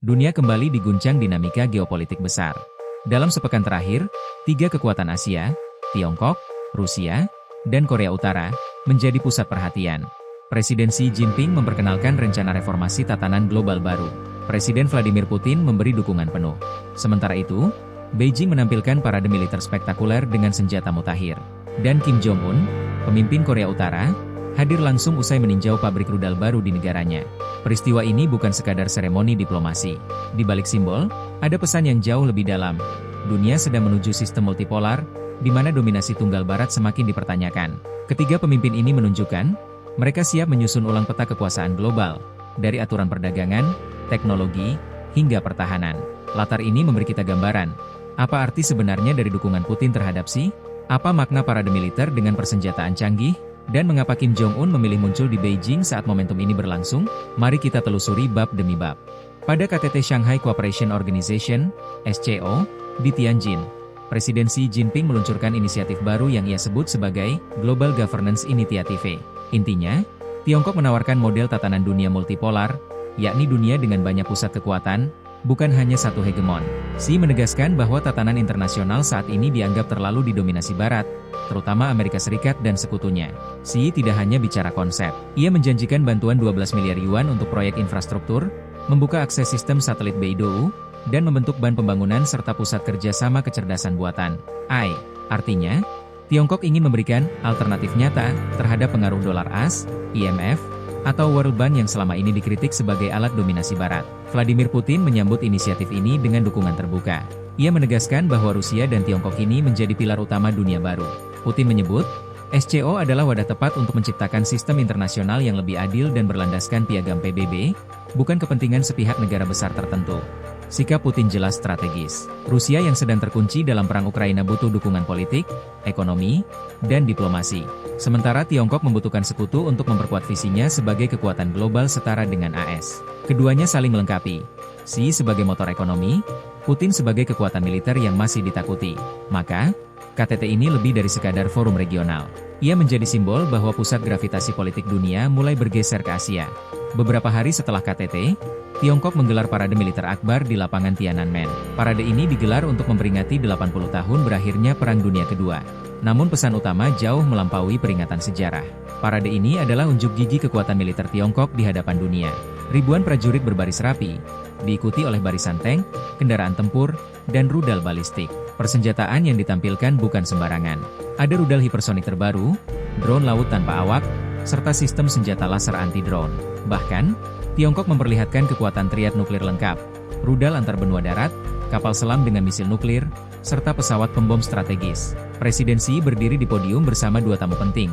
Dunia kembali diguncang dinamika geopolitik besar. Dalam sepekan terakhir, tiga kekuatan Asia, Tiongkok, Rusia, dan Korea Utara, menjadi pusat perhatian. Presiden Xi Jinping memperkenalkan rencana reformasi tatanan global baru. Presiden Vladimir Putin memberi dukungan penuh. Sementara itu, Beijing menampilkan parade militer spektakuler dengan senjata mutakhir. Dan Kim Jong-un, pemimpin Korea Utara, hadir langsung usai meninjau pabrik rudal baru di negaranya. Peristiwa ini bukan sekadar seremoni diplomasi. Di balik simbol, ada pesan yang jauh lebih dalam. Dunia sedang menuju sistem multipolar, di mana dominasi tunggal barat semakin dipertanyakan. Ketiga pemimpin ini menunjukkan, mereka siap menyusun ulang peta kekuasaan global, dari aturan perdagangan, teknologi, hingga pertahanan. Latar ini memberi kita gambaran. Apa arti sebenarnya dari dukungan Putin terhadap Xi? Apa makna parade militer dengan persenjataan canggih? Dan mengapa Kim Jong-un memilih muncul di Beijing saat momentum ini berlangsung? Mari kita telusuri bab demi bab. Pada KTT Shanghai Cooperation Organization, SCO, di Tianjin, Presiden Xi Jinping meluncurkan inisiatif baru yang ia sebut sebagai Global Governance Initiative. Intinya, Tiongkok menawarkan model tatanan dunia multipolar, yakni dunia dengan banyak pusat kekuatan, bukan hanya satu hegemon. Xi menegaskan bahwa tatanan internasional saat ini dianggap terlalu didominasi Barat, terutama Amerika Serikat dan sekutunya. Xi tidak hanya bicara konsep. Ia menjanjikan bantuan 12 miliar yuan untuk proyek infrastruktur, membuka akses sistem satelit BeiDou, dan membentuk ban pembangunan serta pusat kerjasama kecerdasan buatan, AI. Artinya, Tiongkok ingin memberikan alternatif nyata terhadap pengaruh dolar AS, IMF, atau World Bank yang selama ini dikritik sebagai alat dominasi Barat. Vladimir Putin menyambut inisiatif ini dengan dukungan terbuka. Ia menegaskan bahwa Rusia dan Tiongkok ini menjadi pilar utama dunia baru. Putin menyebut, SCO adalah wadah tepat untuk menciptakan sistem internasional yang lebih adil dan berlandaskan piagam PBB, bukan kepentingan sepihak negara besar tertentu. Sikap Putin jelas strategis. Rusia yang sedang terkunci dalam perang Ukraina butuh dukungan politik, ekonomi, dan diplomasi. Sementara Tiongkok membutuhkan sekutu untuk memperkuat visinya sebagai kekuatan global setara dengan AS. Keduanya saling melengkapi. Xi sebagai motor ekonomi, Putin sebagai kekuatan militer yang masih ditakuti. Maka, KTT ini lebih dari sekadar forum regional. Ia menjadi simbol bahwa pusat gravitasi politik dunia mulai bergeser ke Asia. Beberapa hari setelah KTT, Tiongkok menggelar parade militer akbar di lapangan Tiananmen. Parade ini digelar untuk memperingati 80 tahun berakhirnya Perang Dunia Kedua. Namun pesan utama jauh melampaui peringatan sejarah. Parade ini adalah unjuk gigi kekuatan militer Tiongkok di hadapan dunia. Ribuan prajurit berbaris rapi, diikuti oleh barisan tank, kendaraan tempur, dan rudal balistik. Persenjataan yang ditampilkan bukan sembarangan. Ada rudal hipersonik terbaru, drone laut tanpa awak, serta sistem senjata laser anti-drone. Bahkan, Tiongkok memperlihatkan kekuatan triad nuklir lengkap, rudal antar benua darat, kapal selam dengan misil nuklir, serta pesawat pembom strategis. Presiden Xi berdiri di podium bersama dua tamu penting,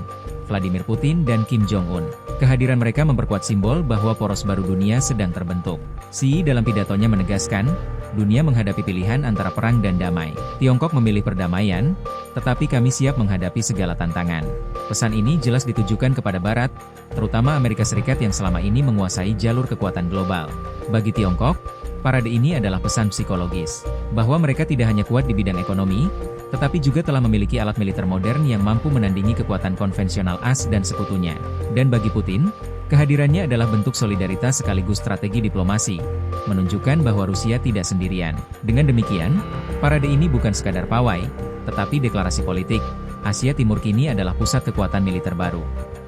Vladimir Putin dan Kim Jong-un. Kehadiran mereka memperkuat simbol bahwa poros baru dunia sedang terbentuk. Xi dalam pidatonya menegaskan, dunia menghadapi pilihan antara perang dan damai. Tiongkok memilih perdamaian, tetapi kami siap menghadapi segala tantangan. Pesan ini jelas ditujukan kepada Barat, terutama Amerika Serikat yang selama ini menguasai jalur kekuatan global. Bagi Tiongkok, parade ini adalah pesan psikologis, bahwa mereka tidak hanya kuat di bidang ekonomi, tetapi juga telah memiliki alat militer modern yang mampu menandingi kekuatan konvensional AS dan sekutunya. Dan bagi Putin, kehadirannya adalah bentuk solidaritas sekaligus strategi diplomasi, menunjukkan bahwa Rusia tidak sendirian. Dengan demikian, parade ini bukan sekadar pawai, tetapi deklarasi politik. Asia Timur kini adalah pusat kekuatan militer baru.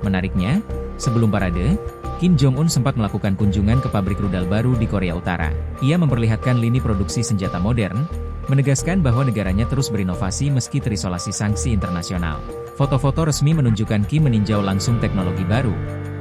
Menariknya, sebelum parade, Kim Jong-un sempat melakukan kunjungan ke pabrik rudal baru di Korea Utara. Ia memperlihatkan lini produksi senjata modern, menegaskan bahwa negaranya terus berinovasi meski terisolasi sanksi internasional. Foto-foto resmi menunjukkan Kim meninjau langsung teknologi baru,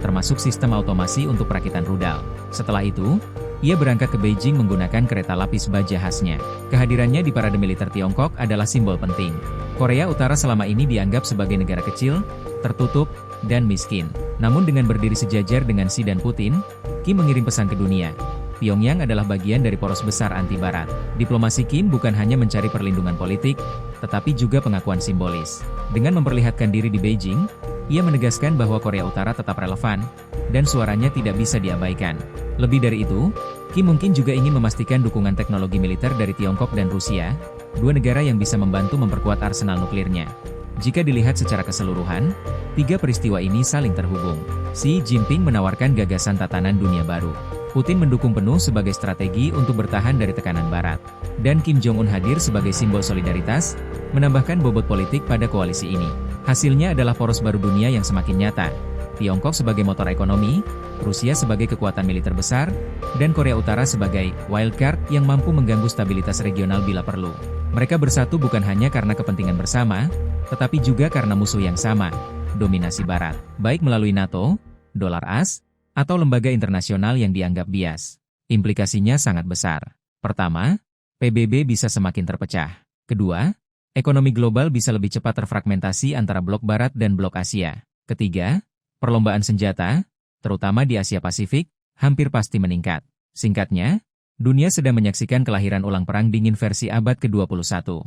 termasuk sistem otomasi untuk perakitan rudal. Setelah itu, ia berangkat ke Beijing menggunakan kereta lapis baja khasnya. Kehadirannya di parade militer Tiongkok adalah simbol penting. Korea Utara selama ini dianggap sebagai negara kecil, tertutup, dan miskin. Namun dengan berdiri sejajar dengan Xi dan Putin, Kim mengirim pesan ke dunia. Pyongyang adalah bagian dari poros besar anti-Barat. Diplomasi Kim bukan hanya mencari perlindungan politik, tetapi juga pengakuan simbolis. Dengan memperlihatkan diri di Beijing, ia menegaskan bahwa Korea Utara tetap relevan, dan suaranya tidak bisa diabaikan. Lebih dari itu, Kim mungkin juga ingin memastikan dukungan teknologi militer dari Tiongkok dan Rusia, dua negara yang bisa membantu memperkuat arsenal nuklirnya. Jika dilihat secara keseluruhan, tiga peristiwa ini saling terhubung. Xi Jinping menawarkan gagasan tatanan dunia baru. Putin mendukung penuh sebagai strategi untuk bertahan dari tekanan Barat. Dan Kim Jong-un hadir sebagai simbol solidaritas, menambahkan bobot politik pada koalisi ini. Hasilnya adalah poros baru dunia yang semakin nyata. Tiongkok sebagai motor ekonomi, Rusia sebagai kekuatan militer besar, dan Korea Utara sebagai wildcard yang mampu mengganggu stabilitas regional bila perlu. Mereka bersatu bukan hanya karena kepentingan bersama, tetapi juga karena musuh yang sama, dominasi Barat, baik melalui NATO, dolar AS, atau lembaga internasional yang dianggap bias. Implikasinya sangat besar. Pertama, PBB bisa semakin terpecah. Kedua, ekonomi global bisa lebih cepat terfragmentasi antara blok Barat dan blok Asia. Ketiga, perlombaan senjata, terutama di Asia Pasifik, hampir pasti meningkat. Singkatnya, dunia sedang menyaksikan kelahiran ulang perang dingin versi abad ke-21.